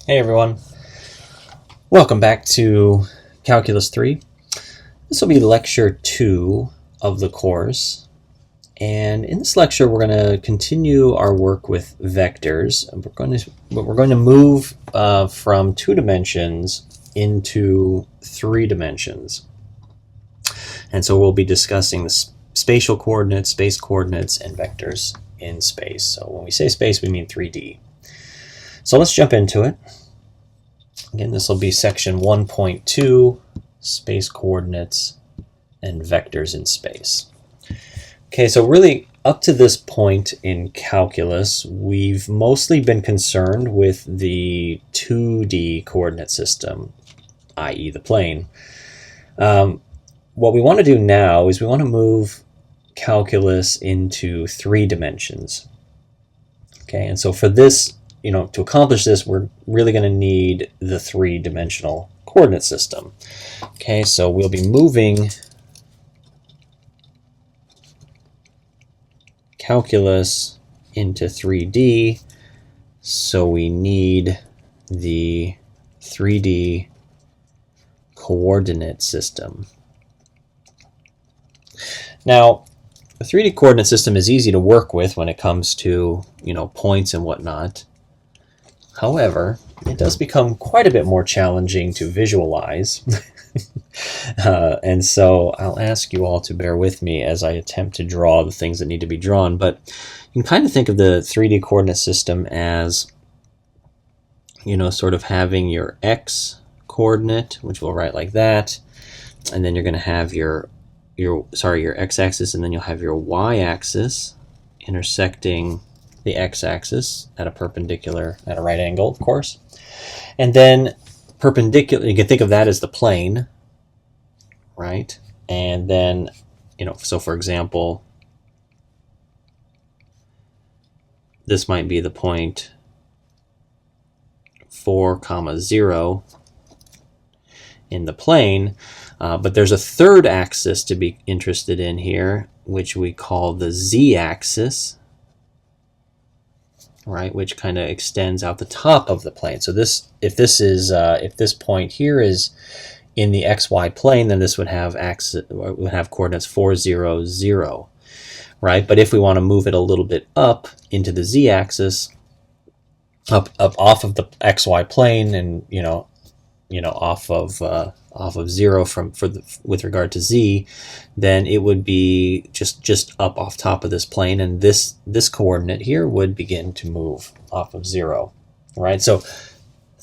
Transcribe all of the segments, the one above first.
Hey everyone, welcome back to Calculus 3. This will be lecture 2 of the course, and in this lecture we're going to continue our work with vectors. We're going to move from 2 dimensions into 3 dimensions, and so we'll be discussing the spatial coordinates, space coordinates, and vectors in space. So when we say space, we mean 3D. So let's jump into it. Again, this will be section 1.2, space coordinates and vectors in space. Okay, so really up to this point in calculus, we've mostly been concerned with the 2D coordinate system, i.e. the plane. What we want to do now is we want to move calculus into 3 dimensions. Okay, and so for this, to accomplish this, we're really going to need the 3-dimensional coordinate system. Okay, so we'll be moving calculus into 3D, so we need the 3D coordinate system. Now, the 3D coordinate system is easy to work with when it comes to, points and whatnot. However, it does become quite a bit more challenging to visualize. And so I'll ask you all to bear with me as I attempt to draw the things that need to be drawn. But you can kind of think of the 3D coordinate system as, sort of having your x coordinate, which we'll write like that. And then you're going to have your x-axis, and then you'll have your y-axis intersecting the x-axis at a right angle, of course. And then perpendicular, you can think of that as the plane, right? And then, so for example, this might be the point 4, 0 in the plane, but there's a third axis to be interested in here, which we call the z-axis, right, which kind of extends out the top of the plane. So if this point here is in the xy plane, then this would have coordinates 4, 0, 0, right? But if we want to move it a little bit up into the z-axis, up off of the xy plane, and off of 0 with regard to z, then it would be just up off top of this plane, and this coordinate here would begin to move off of 0, right? So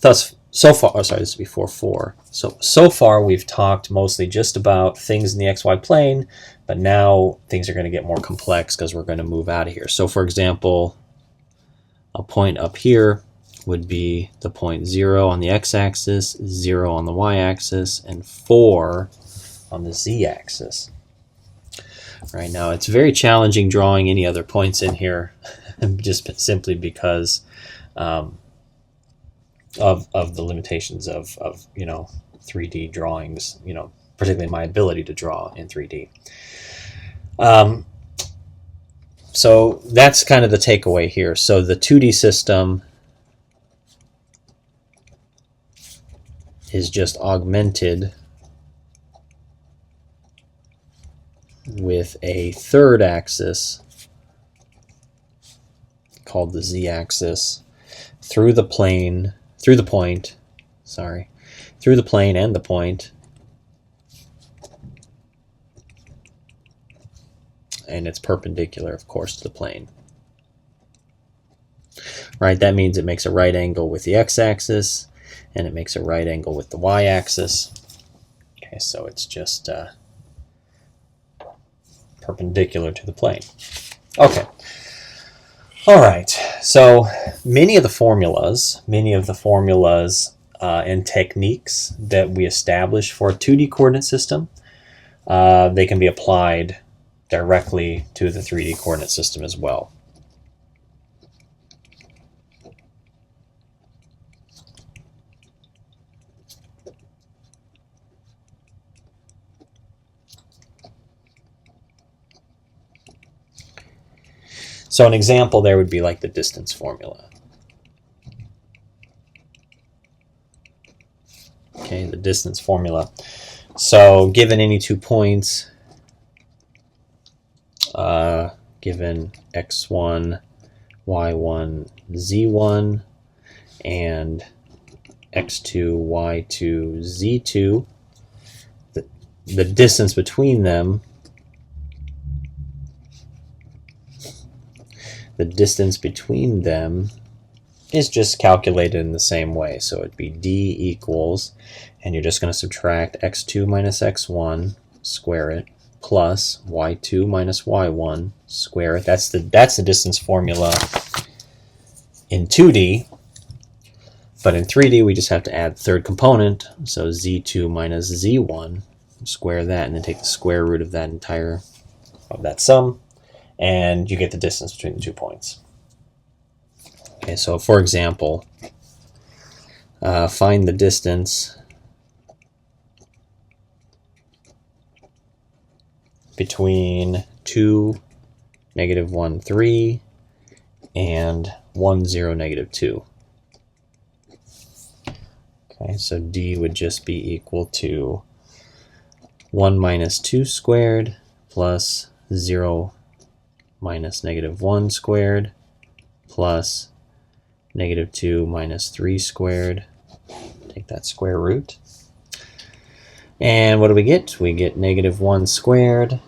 this is before 4. So far we've talked mostly just about things in the xy plane, but now things are going to get more complex because we're going to move out of here. So for example, a point up here would be the point 0 on the x-axis, 0 on the y-axis, and 4 on the z-axis. Right now, it's very challenging drawing any other points in here, just simply because of the limitations of 3D drawings. Particularly my ability to draw in 3D. So that's kind of the takeaway here. So the 2D system is just augmented with a third axis called the z-axis through the plane and the point, and it's perpendicular, of course, to the plane. Right, that means it makes a right angle with the x-axis, and it makes a right angle with the y-axis. Okay, so it's just perpendicular to the plane. Okay. All right. So many of the formulas and techniques that we establish for a 2D coordinate system, they can be applied directly to the 3D coordinate system as well. So an example there would be like the distance formula. Okay, the distance formula. So given any 2 points, given x1, y1, z1, and x2, y2, z2, the distance between them, is just calculated in the same way. So it'd be d equals, and you're just going to subtract x2 minus x1, square it, plus y2 minus y1, square it. That's the distance formula in 2D. But in 3D, we just have to add the third component. So z2 minus z1, square that, and then take the square root of that sum, and you get the distance between the 2 points. Okay, so for example, find the distance between 2, negative 1, 3, and 1, 0, negative 2. Okay, so d would just be equal to 1 minus 2 squared plus 0 minus negative 1 squared plus negative 2 minus 3 squared. Take that square root. And what do we get? We get negative 1 squared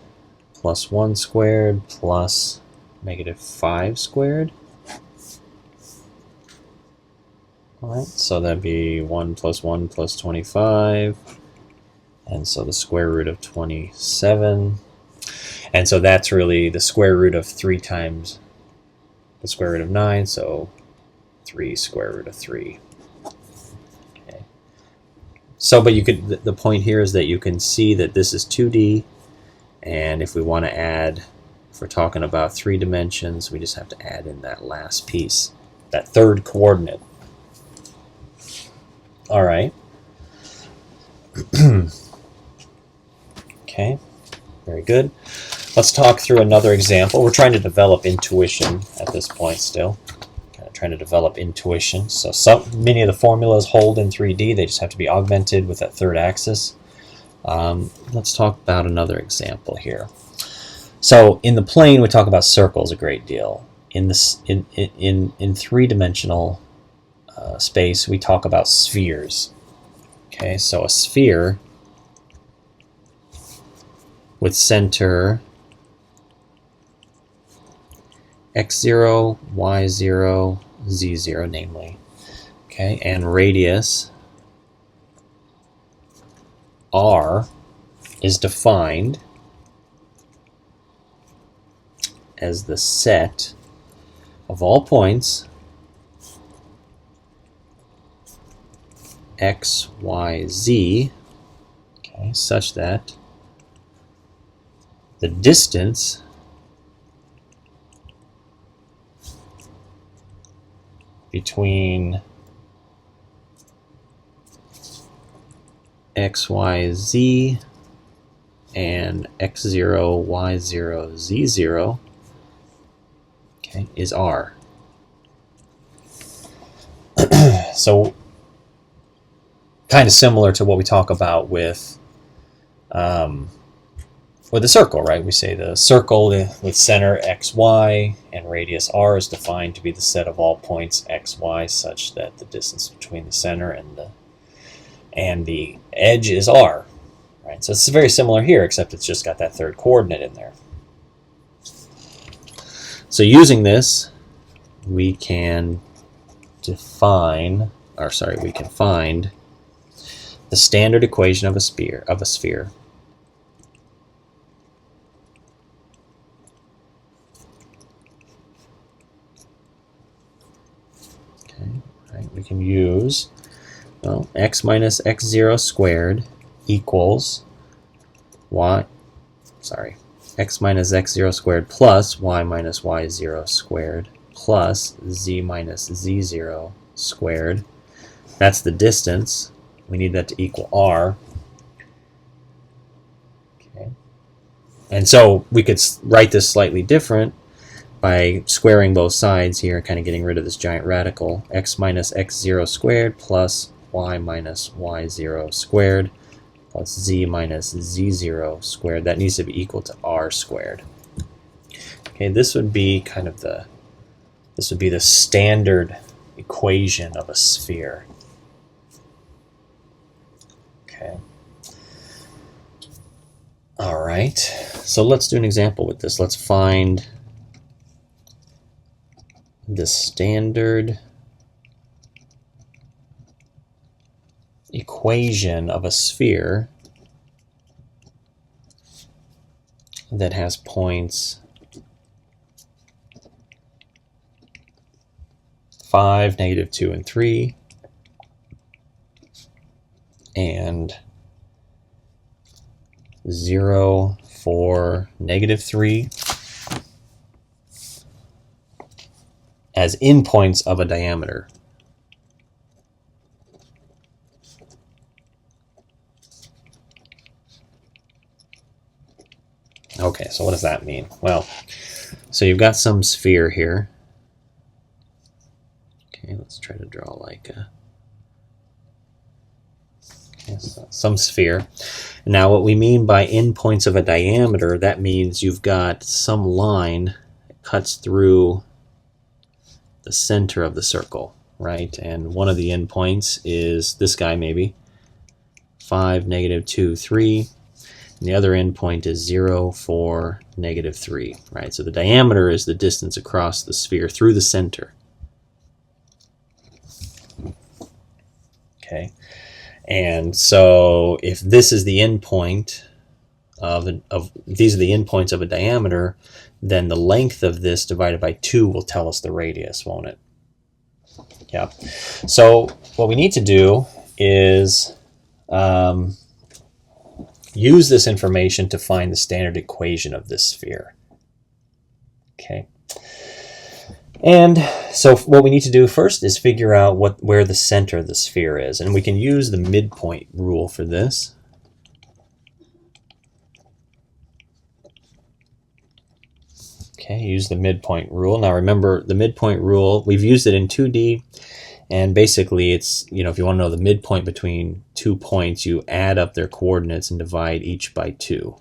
plus 1 squared plus negative 5 squared. All right, so that'd be 1 plus 25. And so the square root of 27. And so that's really the square root of 3 times the square root of 9, so 3 square root of 3. Okay. So, but you could, the point here is that you can see that this is 2D, and if we want to add, if we're talking about 3 dimensions, we just have to add in that last piece, that third coordinate. All right. Okay, very good. Let's talk through another example. We're trying to develop intuition at this point still. Kind of trying to develop intuition. So many of the formulas hold in 3D. They just have to be augmented with that third axis. Let's talk about another example here. So in the plane, we talk about circles a great deal. In three-dimensional space, we talk about spheres. Okay, so a sphere with center x0, y0, z0, namely. Okay, and radius r is defined as the set of all points x, y, z, okay, such that the distance between x, y, z and x0, y0, z0, okay, is r. So kind of similar to what we talk about with the circle, right? We say the circle with center x, y, and radius r is defined to be the set of all points x, y, such that the distance between the center and the edge is r, right? So it's very similar here, except it's just got that third coordinate in there. So using this, we can find the standard equation of a sphere. Okay, right. We can use x minus x0 squared equals x minus x0 squared plus y minus y0 squared plus z minus z0 squared. That's the distance. We need that to equal r. Okay. And so we could write this slightly different by squaring both sides here, kind of getting rid of this giant radical. X minus x0 squared plus y minus y0 squared plus z minus z0 squared. That needs to be equal to r squared. Okay, this would be kind of the standard equation of a sphere. Okay. All right, so let's do an example with this. Let's find the standard equation of a sphere that has points 5, -2, and 3, and 0, 4, -3 as endpoints of a diameter. Okay, so what does that mean? Well, so you've got some sphere here. Okay, let's try to draw like a some sphere. Now what we mean by endpoints of a diameter, that means you've got some line that cuts through the center of the circle, right? And one of the endpoints is this guy, maybe 5, -2, 3, and the other endpoint is 0, 4, -3, right? So the diameter is the distance across the sphere through the center. Okay, and so if this is the endpoint of these are the endpoints of a diameter, then the length of this divided by 2 will tell us the radius, won't it? Yeah. So what we need to do is use this information to find the standard equation of this sphere. Okay. And so what we need to do first is figure out where the center of the sphere is, and we can use the midpoint rule for this. Okay, use the midpoint rule. Now remember, the midpoint rule, we've used it in 2D, and basically it's, if you want to know the midpoint between 2 points, you add up their coordinates and divide each by 2.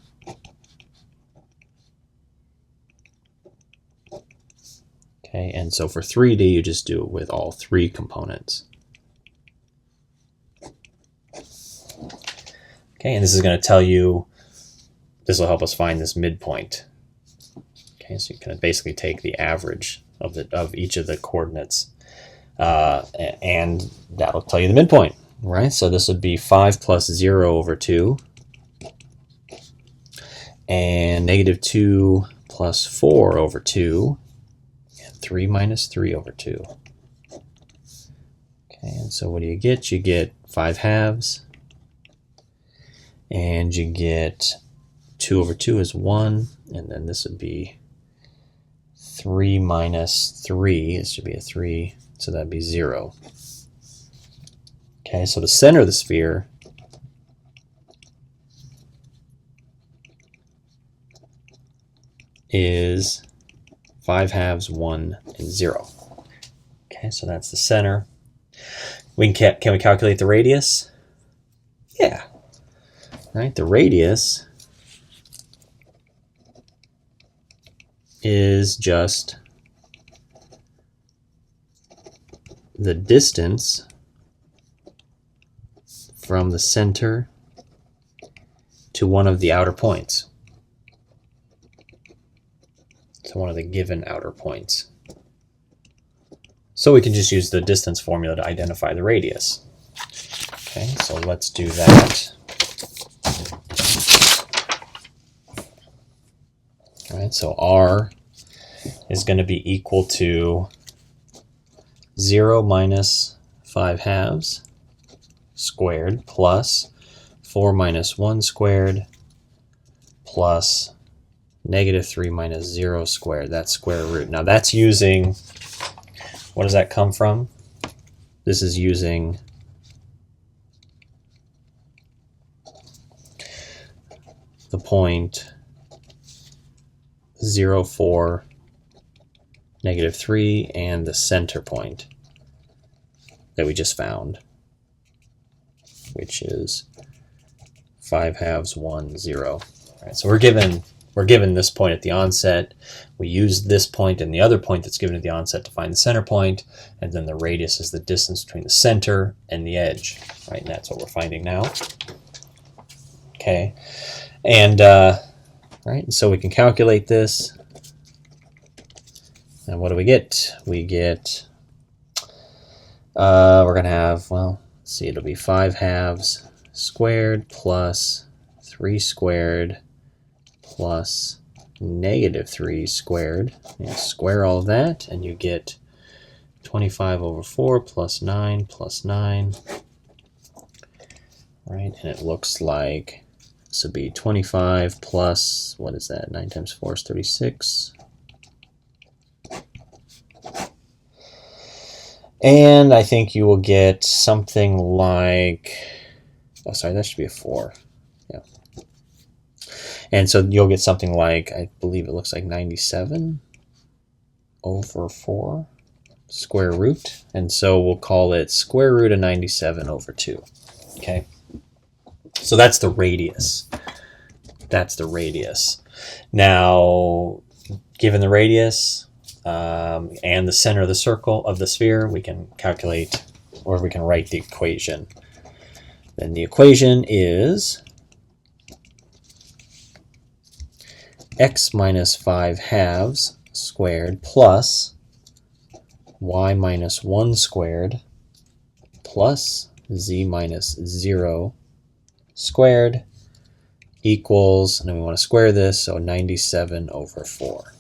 Okay, and so for 3D, you just do it with all 3 components. Okay, and this is going to tell you, this will help us find this midpoint. Okay, so you can basically take the average of each of the coordinates, and that'll tell you the midpoint, right? So this would be 5 plus 0 over 2, and -2 plus 4 over 2, 3 minus 3 over 2. Okay, and so what do you get? You get 5 halves, and you get 2 over 2 is 1, and then this would be 3 minus 3. This should be a 3, so that'd be 0. Okay, so the center of the sphere is 5 halves, 1, and 0. Okay, so that's the center. Can we calculate the radius? Yeah. Right, the radius is just the distance from the center to one of the outer points. So one of the given outer points. So we can just use the distance formula to identify the radius. Okay, so let's do that. All right, so r is going to be equal to 0 minus 5 halves squared plus 4 minus 1 squared plus -3 minus 0 squared. That's square root. Now that's using, what does that come from? This is using the point 0, 4, -3, and the center point that we just found. which is 5/2, 1, 0. All right, so we're given this point at the onset. We use this point and the other point that's given at the onset to find the center point, and then the radius is the distance between the center and the edge, right? And that's what we're finding now. Okay, and right, and so we can calculate this. And what do we get? We get, we're going to have, well, let's see, it'll be 5/2 squared plus 3 squared plus -3 squared. You square all of that, and you get 25/4 plus 9 plus 9. Right, and it looks like this would be 25 plus, what is that? 9 times 4 is 36. And I think you will get something like, oh, sorry, that should be a 4. Yeah. And so you'll get something like, I believe it looks like 97/4 square root. And so we'll call it square root of 97/2. Okay. So that's the radius. That's the radius. Now, given the radius and the center of the circle of the sphere, we can calculate, or we can write the equation. Then the equation is x minus 5/2 squared plus y minus 1 squared plus z minus 0 squared equals, and then we want to square this, so 97/4.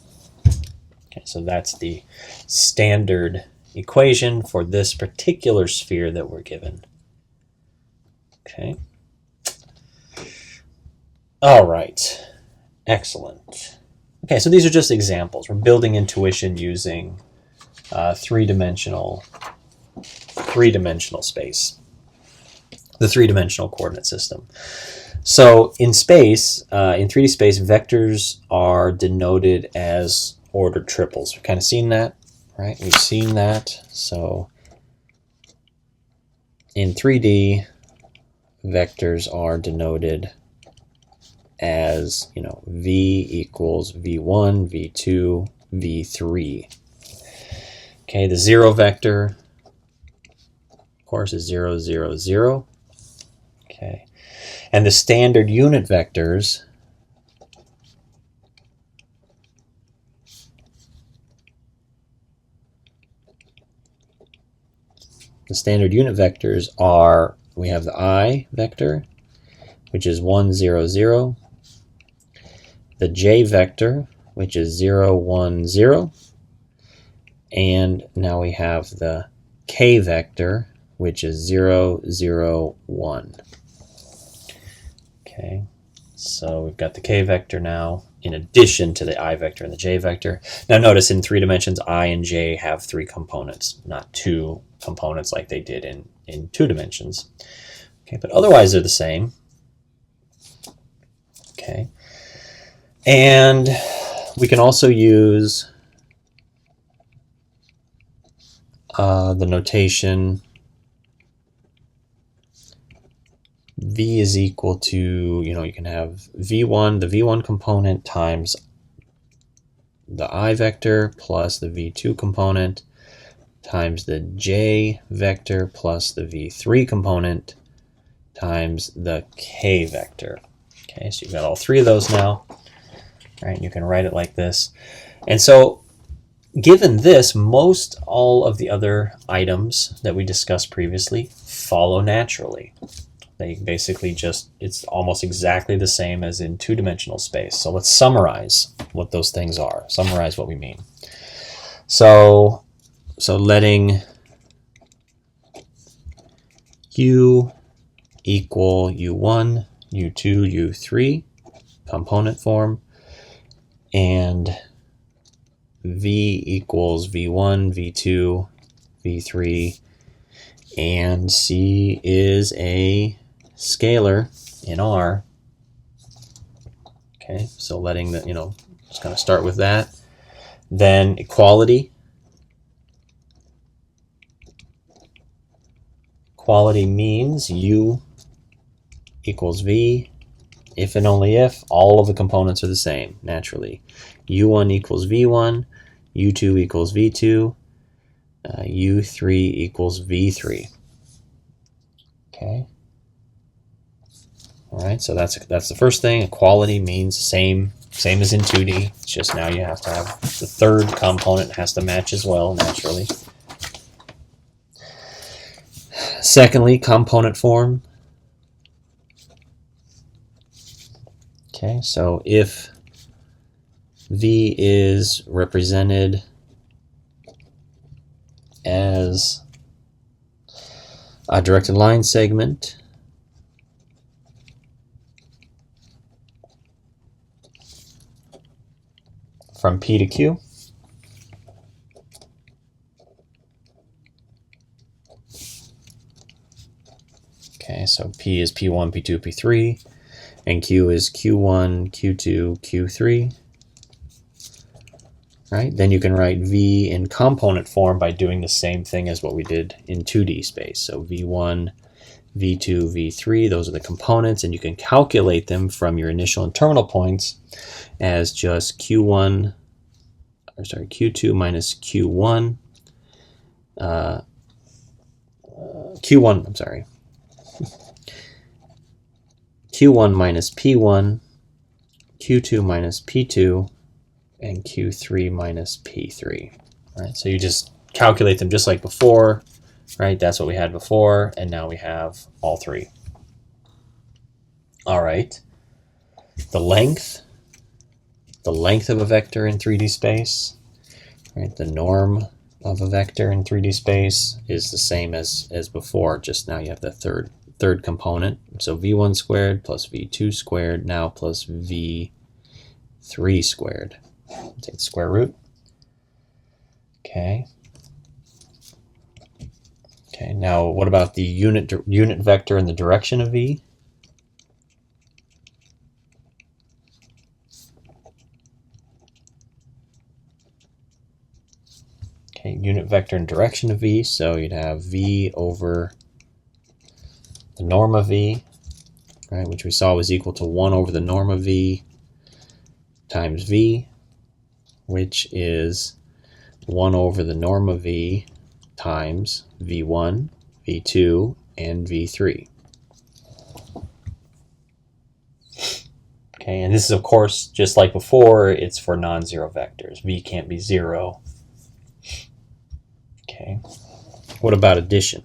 Okay, so that's the standard equation for this particular sphere that we're given. Okay. All right. Excellent. Okay, so these are just examples. We're building intuition using three-dimensional space, the three-dimensional coordinate system. So in space, in 3D space, vectors are denoted as ordered triples. We've kind of seen that, right? We've seen that. So in 3D, vectors are denoted as, v equals v1, v2, v3. Okay, the 0 vector, of course, is 0, 0, 0. Okay, and the standard unit vectors are, we have the I vector, which is 1, 0, 0, the J vector, which is 0, 1, 0, and now we have the K vector, which is 0, 0, 1. Okay, so we've got the K vector now in addition to the I vector and the J vector. Now notice in 3 dimensions, I and J have 3 components, not 2 components like they did in 2 dimensions. Okay, but otherwise they're the same. Okay, and we can also use the notation V is equal to, you can have V1, the V1 component times the I vector plus the V2 component times the J vector plus the V3 component times the K vector. Okay, so you've got all 3 of those now, right? You can write it like this. And so given this, most all of the other items that we discussed previously follow naturally. They basically just, it's almost exactly the same as in 2-dimensional space. So let's summarize what those things are, summarize what we mean. So letting U equal U1, U2, U3, component form, and V equals V1, V2, V3, and C is a scalar in R. Okay, so letting the, just going to start with that. Then equality. Equality means U equals v, if and only if all of the components are the same, naturally. u1 equals v1, u2 equals v2, u3 equals v3. Okay. All right, so that's the first thing. Equality means same as in 2D. It's just now you have to have the third component has to match as well, naturally. Secondly, component form. Okay, so if V is represented as a directed line segment, from P to Q, okay, so P is P1, P2, P3, and Q is Q1, Q2, Q3. Right? Then you can write V in component form by doing the same thing as what we did in 2D space. So V1, V2, V3, those are the components, and you can calculate them from your initial and terminal points as just Q2 minus Q1, Q1 minus P1, Q2 minus P2, and Q3 minus P3. Right? So you just calculate them just like before, right? That's what we had before, and now we have all three. All right. The length of a vector in 3D space, right? The norm of a vector in 3D space is the same as before, just now you have the third component. So v1 squared plus v2 squared now plus v3 squared. Take the square root. Okay. Okay, now what about the unit vector in the direction of v? Okay, unit vector in direction of v, so you'd have v over the norm of v, right, which we saw was equal to 1 over the norm of v times v, which is 1 over the norm of v times v1, v2, and v3. Okay, and this is, of course, just like before, it's for non-zero vectors. V can't be 0. Okay, what about addition?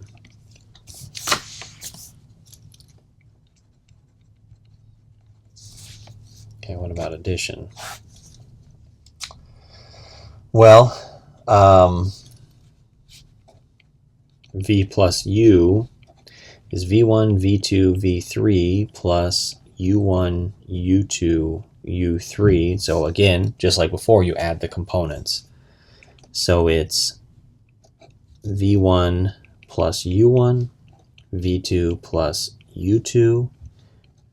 Okay, what about addition? Well, V plus U is V1, V2, V3 plus U1, U2, U3. So again, just like before, you add the components. So it's V1 plus U1, V2 plus U2,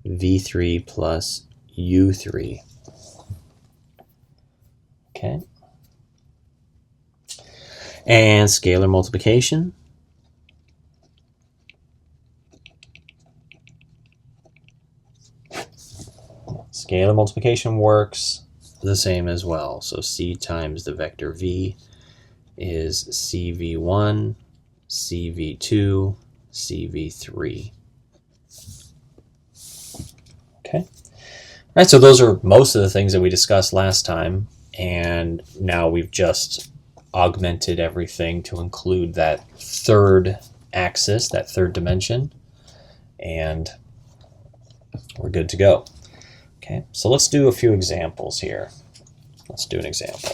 V3 plus U3. Okay. And scalar multiplication. Scalar multiplication works the same as well. So C times the vector V is CV1, CV2, CV3. Okay. All right, so those are most of the things that we discussed last time, and now we've just augmented everything to include that third axis, that third dimension, and we're good to go. Okay, so let's do a few examples here. Let's do an example.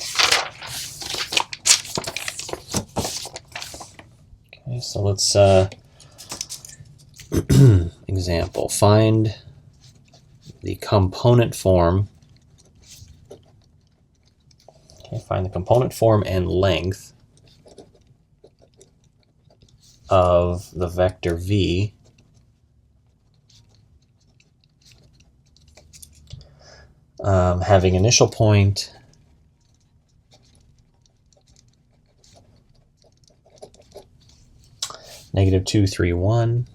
Okay, so let's example, find the component form. Okay, find the component form and length of the vector v having initial point -2, 3, 1,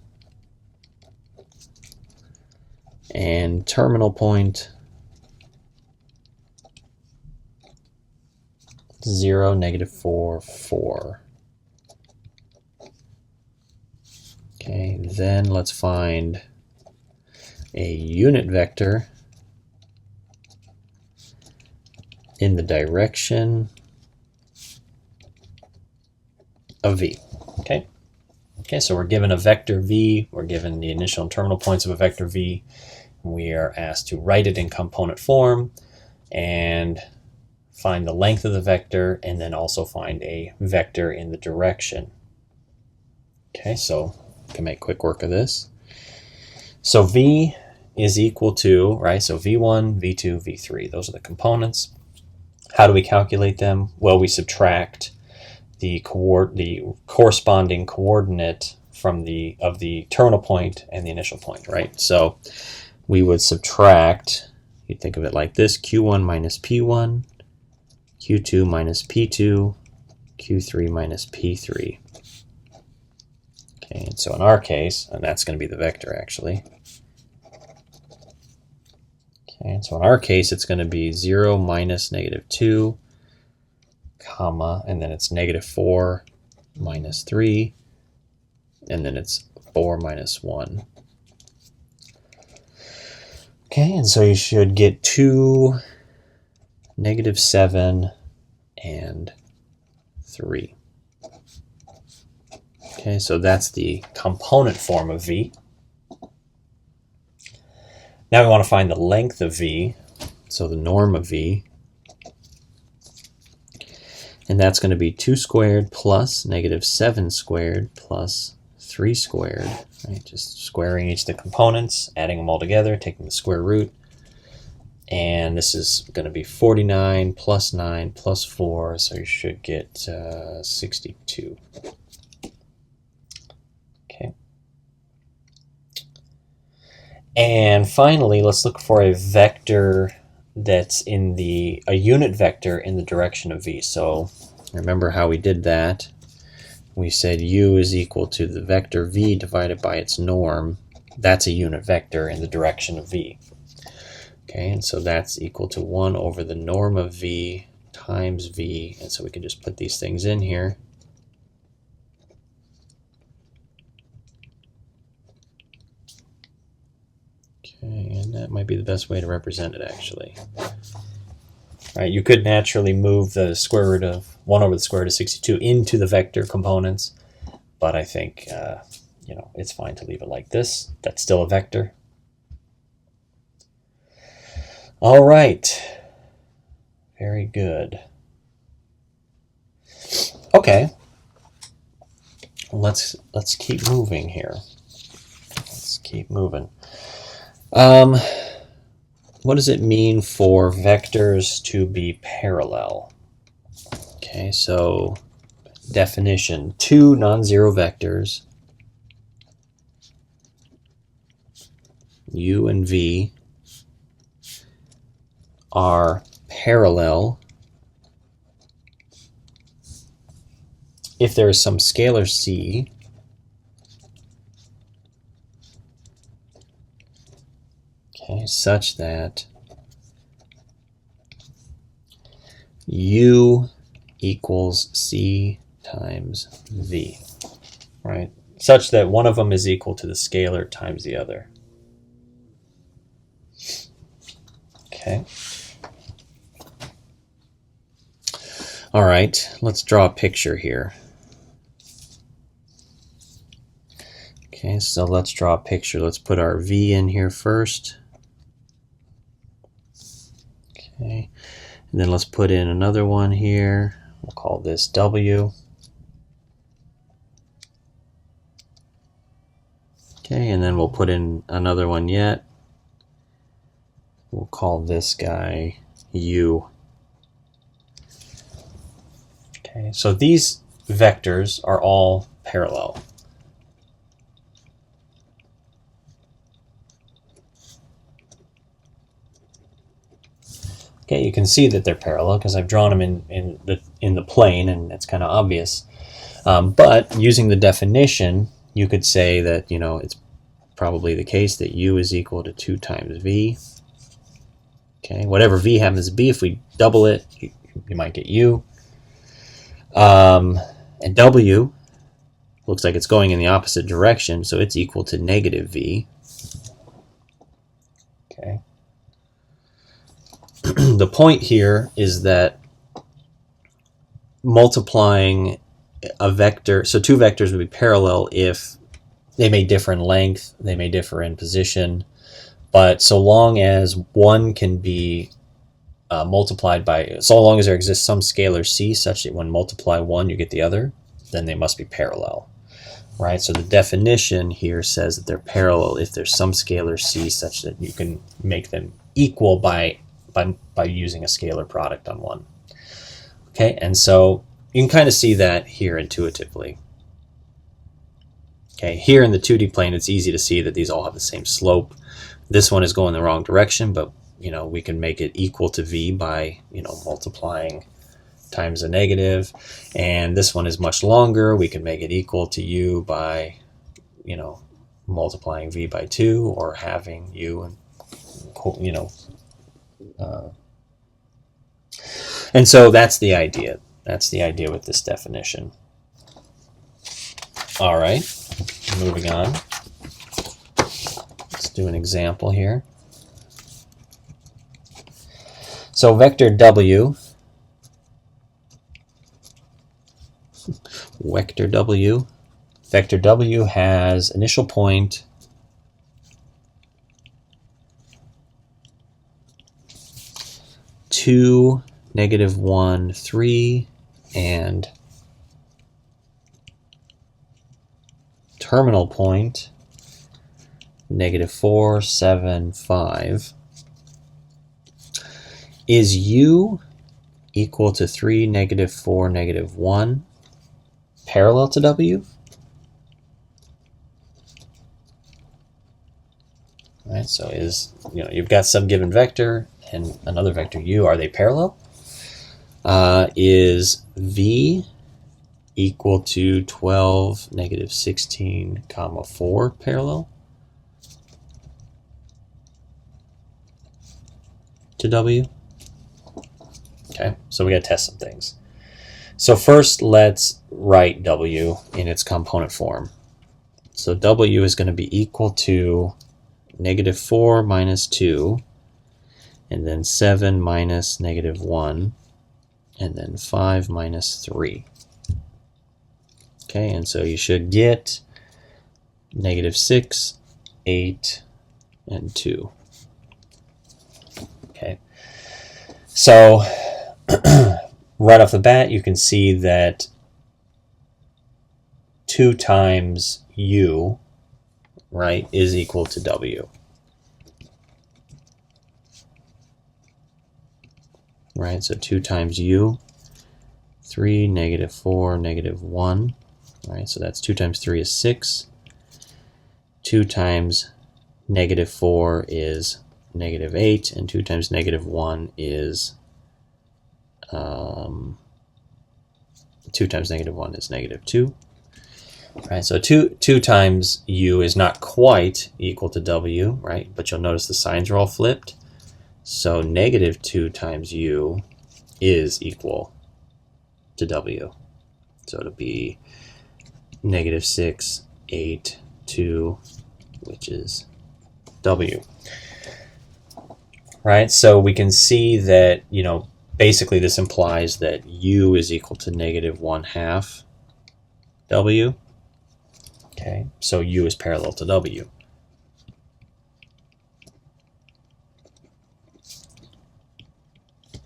and terminal point 0, -4, 4. Okay, then let's find a unit vector in the direction of v. Okay. Okay, so we're given a vector v, we're given the initial and terminal points of a vector v. We are asked to write it in component form and find the length of the vector, and then also find a vector in the direction. Okay, so we can make quick work of this. So v is equal to, right, so v1, v2, v3, those are the components. How do we calculate them? Well, we subtract the corresponding coordinate from the terminal point and the initial point, right? So we would subtract, you'd think of it like this, q1 minus p1, q2 minus p2, q3 minus p3. Okay, and so in our case, and that's going to be the vector actually. Okay, and so in our case, it's going to be 0 minus -2, comma, and then it's -4 minus 3, and then it's 4 minus 1. Okay, and so you should get 2, -7, and 3. Okay, so that's the component form of v. Now we want to find the length of v, so the norm of v. And that's going to be 2 squared plus -7 squared plus 3 squared. Right? Just squaring each of the components, adding them all together, taking the square root. And this is going to be 49 plus 9 plus 4, so you should get 62. Okay. And finally, let's look for a vector that's in a unit vector in the direction of v. So remember how we did that. We said u is equal to the vector v divided by its norm. That's a unit vector in the direction of v. Okay, and so that's equal to 1 over the norm of v times v. And so we can just put these things in here. Okay, and that might be the best way to represent it actually. All right, you could naturally move the square root of 1 over the square root of 62 into the vector components, but I think it's fine to leave it like this. That's still a vector. All right, very good. Okay, let's keep moving here. Let's keep moving. What does it mean for vectors to be parallel? Okay, so definition: two non-zero vectors, u and v, are parallel if there is some scalar c such that u equals c times v, right? Such that one of them is equal to the scalar times the other. Okay. All right, let's draw a picture here. Okay, so let's draw a picture. Let's put our v in here first. Okay, and then let's put in another one here. We'll call this W. Okay, and then we'll put in another one yet. We'll call this guy U. Okay, so these vectors are all parallel. Okay, you can see that they're parallel because I've drawn them in the plane, and it's kind of obvious. But using the definition, you could say that it's probably the case that u is equal to 2 times v. Okay, whatever v happens to be, if we double it, you might get u. And w looks like it's going in the opposite direction, so it's equal to negative v. Okay. The point here is that multiplying a vector, so two vectors would be parallel if they may differ in length, they may differ in position, but so long as one can be multiplied by, so long as there exists some scalar c such that when multiply one you get the other, then they must be parallel, right? So the definition here says that they're parallel if there's some scalar c such that you can make them equal by using a scalar product on one. Okay, and so you can kind of see that here intuitively. Okay, here in the 2D plane, it's easy to see that these all have the same slope. This one is going the wrong direction, but we can make it equal to v by multiplying times a negative. And this one is much longer. We can make it equal to u by multiplying v by 2, or having u and and so that's the idea. That's the idea with this definition. All right, moving on. Let's do an example here. So vector w, vector w has initial point 2, -1, 3, and terminal point -4, 7, 5. Is u equal to 3, -4, -1 parallel to w? All right, so you've got some given vector and another vector u. Are they parallel? Is v equal to 12, -16, 4 parallel to w? Okay, so we got to test some things. So first, let's write w in its component form. So w is going to be equal to -4 minus 2, and then 7 minus -1, and then 5 minus 3. Okay, and so you should get -6, 8, and 2. Okay, so right off the bat, you can see that 2 times u, right, is equal to w. Right, so 2 times u, 3, -4, -1. Right, so that's 2 times 3 is 6. 2 times -4 is -8, and 2 times -1 is 2 times -1 is -2. Right, so 2 times u is not quite equal to w, right? But you'll notice the signs are all flipped. So -2 times u is equal to w. So it'll be -6, 8, 2, which is w. Right, so we can see that, basically this implies that u is equal to -1/2 w. Okay, so u is parallel to w.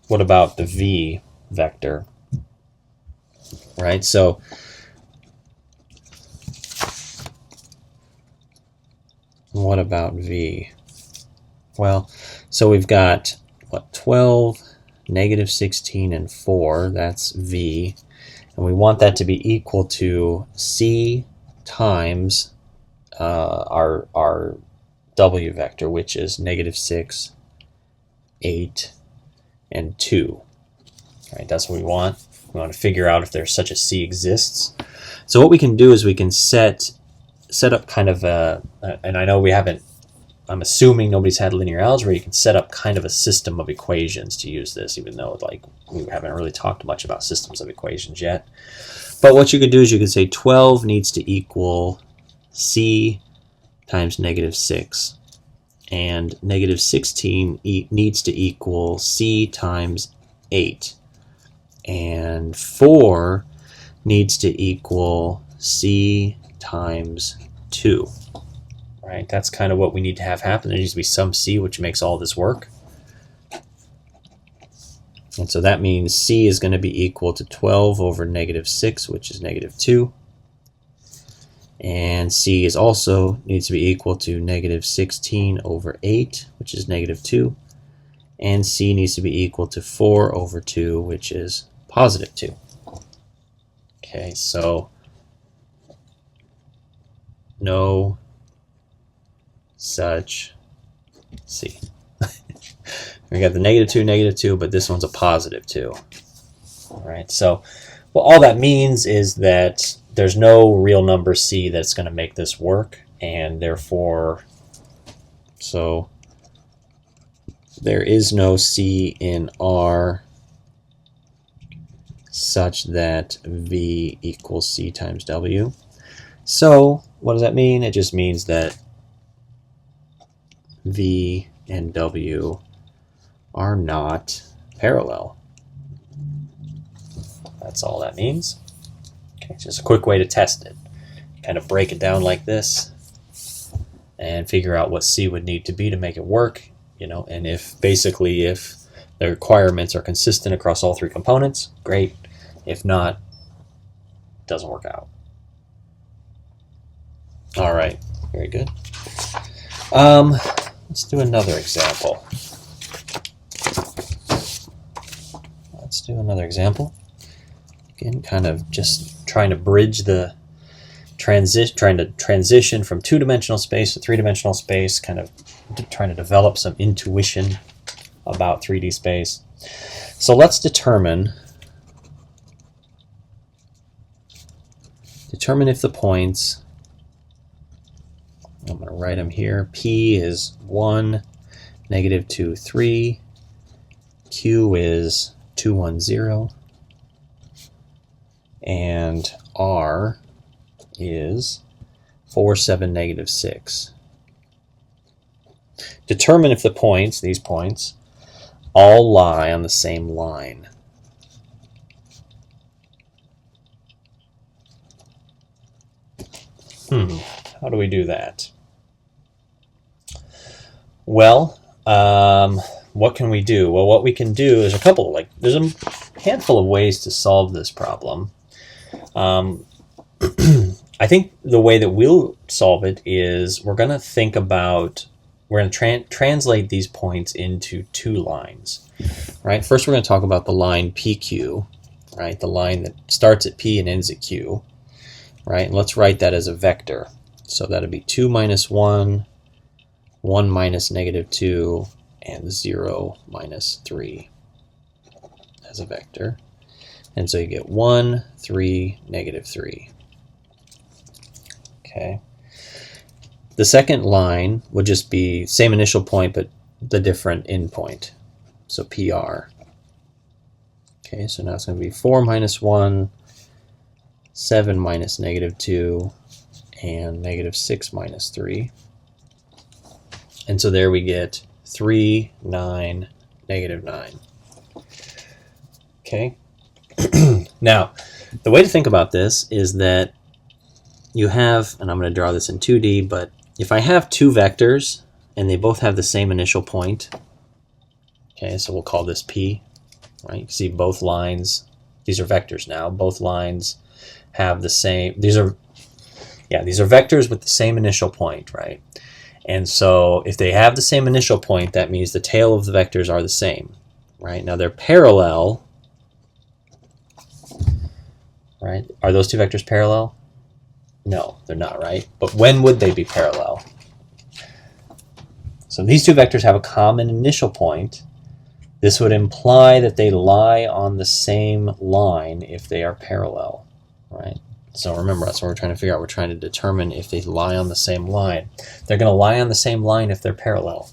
What about the v vector? Right, so what about v? Well, so we've got, 12, -16, and 4. That's v. And we want that to be equal to c times our w vector, which is -6, 8, and 2. Right, that's what we want. We want to figure out if there's such a c exists. So what we can do is we can set set up kind of a, and I know we haven't, I'm assuming nobody's had linear algebra, you can set up kind of a system of equations to use this, even though like we haven't really talked much about systems of equations yet. But what you could do is you could say 12 needs to equal c times -6, and -16 needs to equal c times 8, and 4 needs to equal c times 2. Right? That's kind of what we need to have happen. There needs to be some c which makes all this work. And so that means c is going to be equal to 12 over -6, which is -2. And c is also needs to be equal to -16 over 8, which is -2. And c needs to be equal to 4 over 2, which is +2. Okay, so no such c. We got the -2, -2, but this one's a +2. All right, so well, all that means is that there's no real number c that's going to make this work, and therefore, so there is no c in R such that v equals c times w. So what does that mean? It just means that v and w are not parallel. That's all that means. Okay, just a quick way to test it. Kind of break it down like this and figure out what c would need to be to make it work, you know, and if basically if the requirements are consistent across all three components, great. If not, it doesn't work out. All right, very good. Let's do another example. Again, kind of just trying to bridge the transition from two-dimensional space to three-dimensional space, kind of trying to develop some intuition about 3D space. So let's determine if the points, I'm going to write them here, P is 1, -2, 3, Q is 2, 1, 0, and R is 4, 7, -6. Determine if the points, these points, all lie on the same line. How do we do that? Well, what can we do? Well, what we can do is there's a handful of ways to solve this problem. I think the way that we'll solve it is we're going to translate these points into two lines, right? First, we're going to talk about the line PQ, right? The line that starts at P and ends at Q, right? And let's write that as a vector. So that'll be 2 minus 1, 1 minus -2, and 0 minus 3 as a vector. And so you get 1, 3, -3. Okay. The second line would just be same initial point, but the different endpoint. So PR. Okay, so now it's going to be 4 minus 1, 7 minus -2, and -6 minus 3. And so there we get 3, 9, -9. Okay. Now, the way to think about this is that you have, and I'm going to draw this in 2D, but if I have two vectors and they both have the same initial point, okay, so we'll call this P, right? You can see both lines, these are vectors now, both lines have the same, these are vectors with the same initial point, right? And so if they have the same initial point, that means the tail of the vectors are the same, right? Now they're parallel, right? Are those two vectors parallel? No, they're not, right? But when would they be parallel? So these two vectors have a common initial point. This would imply that they lie on the same line if they are parallel, right? So remember, that's what we're trying to figure out. We're trying to determine if they lie on the same line. They're going to lie on the same line if they're parallel,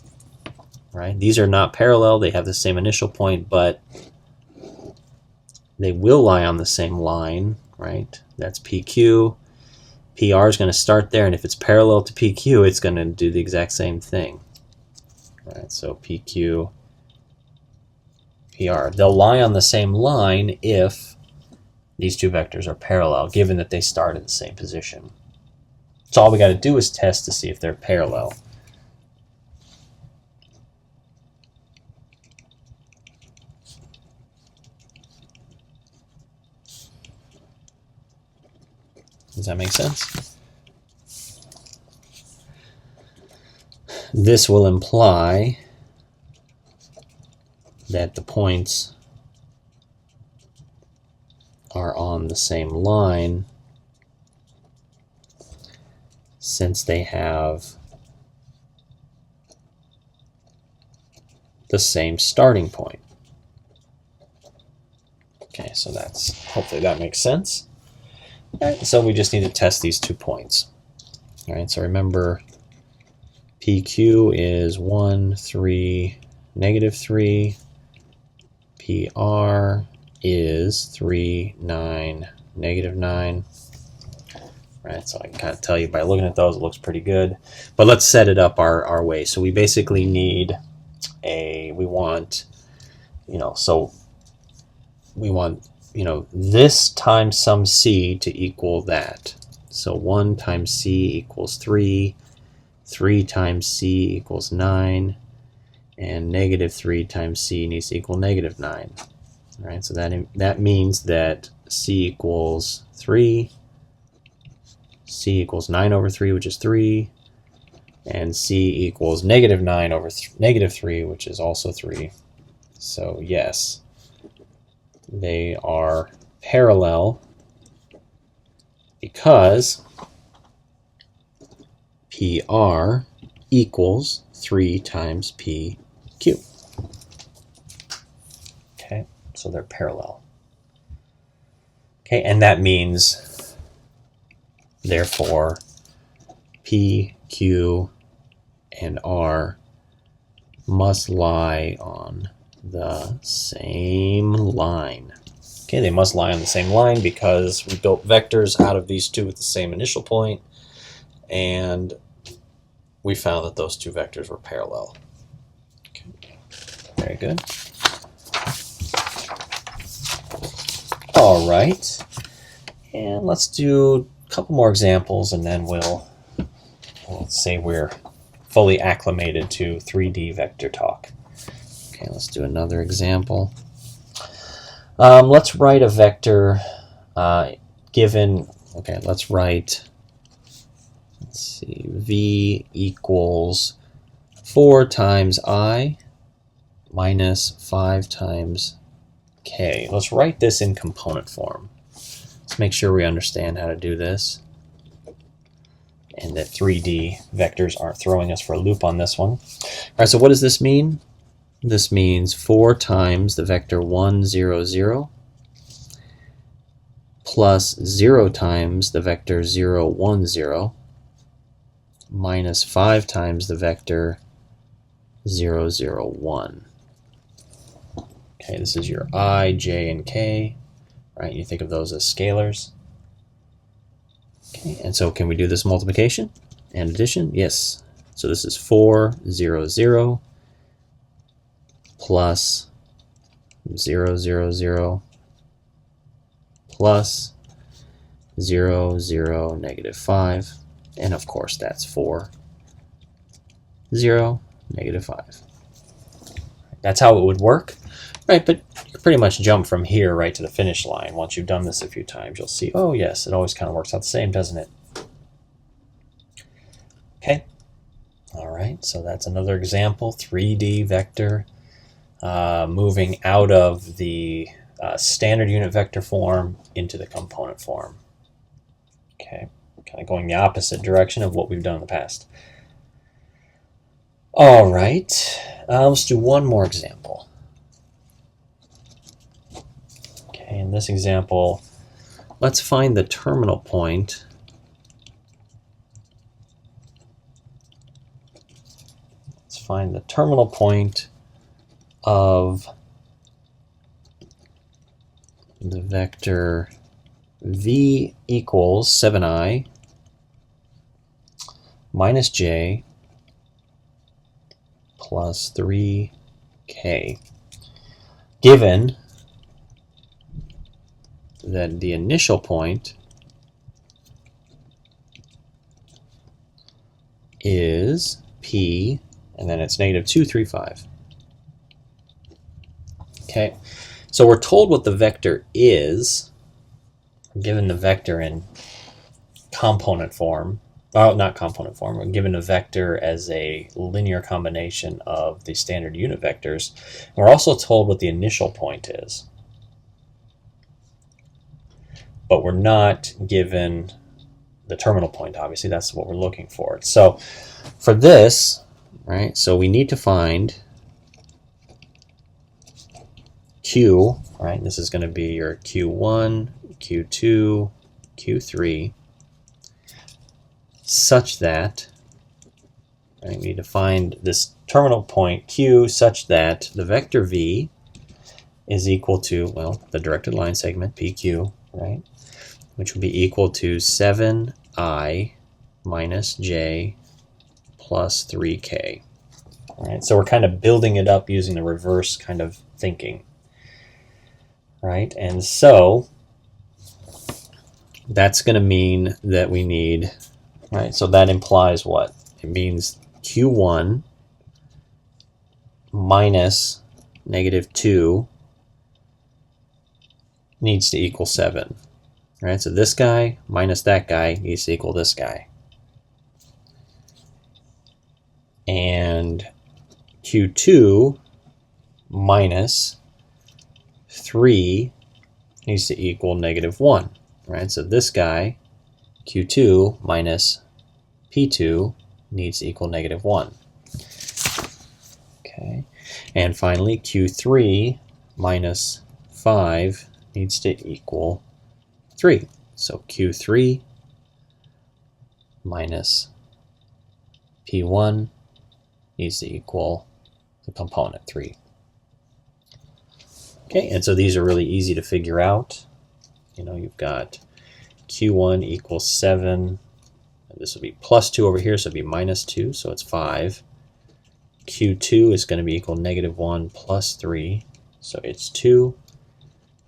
right? These are not parallel. They have the same initial point, but they will lie on the same line, right? That's PQ. PR is going to start there, and if it's parallel to PQ, it's going to do the exact same thing, right? So PQ, PR. They'll lie on the same line if these two vectors are parallel, given that they start in the same position. So all we got to do is test to see if they're parallel. Does that make sense? This will imply that the points are on the same line since they have the same starting point. Okay, so that's, hopefully that makes sense. All right, so we just need to test these 2 points. All right, so remember PQ is 1, 3, -3. PR is 3, 9, -9. Right, so I can kind of tell you by looking at those, it looks pretty good. But let's set it up our way. So we basically need we want, this times some C to equal that. So 1 times C equals 3, 3 times C equals 9, and -3 times C needs to equal -9. All right, so that means that C equals 3, C equals 9 over 3, which is 3, and C equals -9 over -3, which is also 3. So yes, they are parallel because PR equals 3 times PQ. Okay, so they're parallel. Okay, and that means, therefore, P, Q, and R must lie on the same line. Okay, they must lie on the same line because we built vectors out of these two with the same initial point, and we found that those two vectors were parallel. Okay, very good. All right, and let's do a couple more examples, and then we'll say we're fully acclimated to 3D vector talk. Okay, let's do another example. Let's write a vector given, okay, let's see, V equals 4 times I minus 5 times K. Let's write this in component form. Let's make sure we understand how to do this, and that 3D vectors aren't throwing us for a loop on this one. All right, so what does this mean? This means 4 times the vector 1, 0, 0 plus 0 times the vector 0, 1, 0 minus 5 times the vector 0, 0, 1. Okay, this is your I, J, and K, right? You think of those as scalars. Okay, and so can we do this multiplication and addition? Yes. So this is 4, 0, 0 plus 0, 0, 0 plus 0, 0, -5. And of course, that's 4, 0, -5. That's how it would work, right? But you can pretty much jump from here right to the finish line. Once you've done this a few times, you'll see, oh yes, it always kind of works out the same, doesn't it? Okay. All right, so that's another example, 3D vector, moving out of the standard unit vector form into the component form. Okay, kind of going the opposite direction of what we've done in the past. All right, let's do one more example. Okay, in this example, let's find the terminal point of the vector v equals 7i minus j plus 3k, given that the initial point is p, and then it's negative 2, 3, 5. Okay, so we're told what the vector is, given the vector in component form. Oh, not component form. We're given a vector as a linear combination of the standard unit vectors. And we're also told what the initial point is. But we're not given the terminal point, obviously. That's what we're looking for. So for this, right, so we need to find Q, right? This is going to be your Q1, Q2, Q3, such that, right, we need to find this terminal point Q such that the vector V is equal to, well, the directed line segment PQ, right, which would be equal to 7i minus j plus 3k. All right, so we're kind of building it up using the reverse kind of thinking, right? And so that's going to mean that we need, right, so that implies what? It means Q1 minus negative 2 needs to equal 7. Right, so this guy minus that guy needs to equal this guy. And Q2 minus 3 needs to equal negative 1. Right, so this guy, Q2 minus P2, needs to equal negative 1. Okay, and finally Q3 minus 5 needs to equal 3. So Q3 minus P1 needs to equal the component 3. Okay, and so these are really easy to figure out. You know, you've got Q1 equals 7. And this will be plus 2 over here, so it'll be minus 2, so it's 5. Q2 is going to be equal negative 1 plus 3, so it's 2.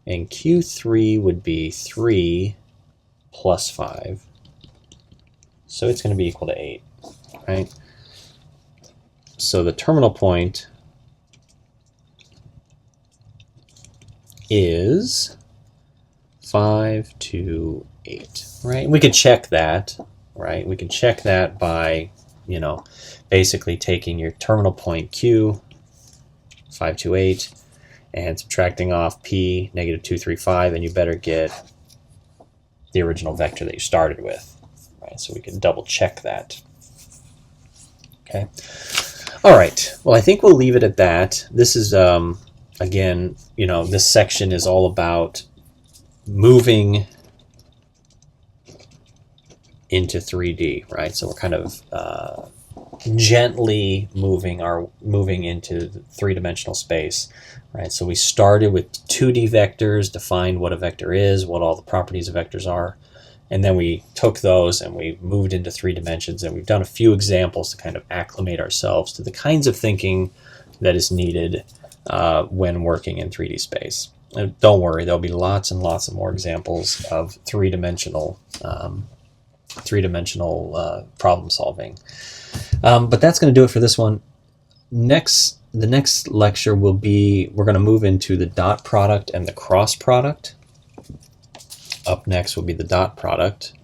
And Q3 would be 3 plus 5. So it's going to be equal to 8, right? So the terminal point is 5, 2, 8, right? We could check that, right? We can check that by, you know, basically taking your terminal point Q, 5, 2, 8, and subtracting off P, negative 2, 3, 5, and you better get the original vector that you started with, right? So we can double check that. Okay. All right. Well, I think we'll leave it at that. This is, again, you know, this section is all about moving into 3D, right? So we're kind of gently moving into the three-dimensional space, right? So we started with 2D vectors, defined what a vector is, what all the properties of vectors are, and then we took those and we moved into 3 dimensions, and we've done a few examples to kind of acclimate ourselves to the kinds of thinking that is needed when working in 3D space. And don't worry, there'll be lots and lots of more examples of three-dimensional problem solving. But that's going to do it for this one. The next lecture will be, we're going to move into the dot product and the cross product. Up next will be the dot product.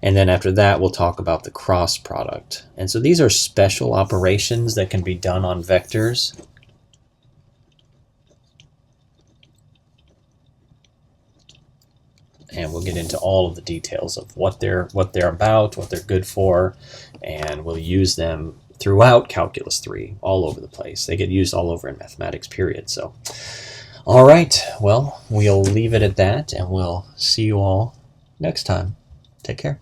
And then after that, we'll talk about the cross product. And so these are special operations that can be done on vectors. And we'll get into all of the details of what they're about, what they're good for, and we'll use them throughout Calculus 3, all over the place. They get used all over in mathematics, period. So, all right, well, we'll leave it at that, and we'll see you all next time. Take care.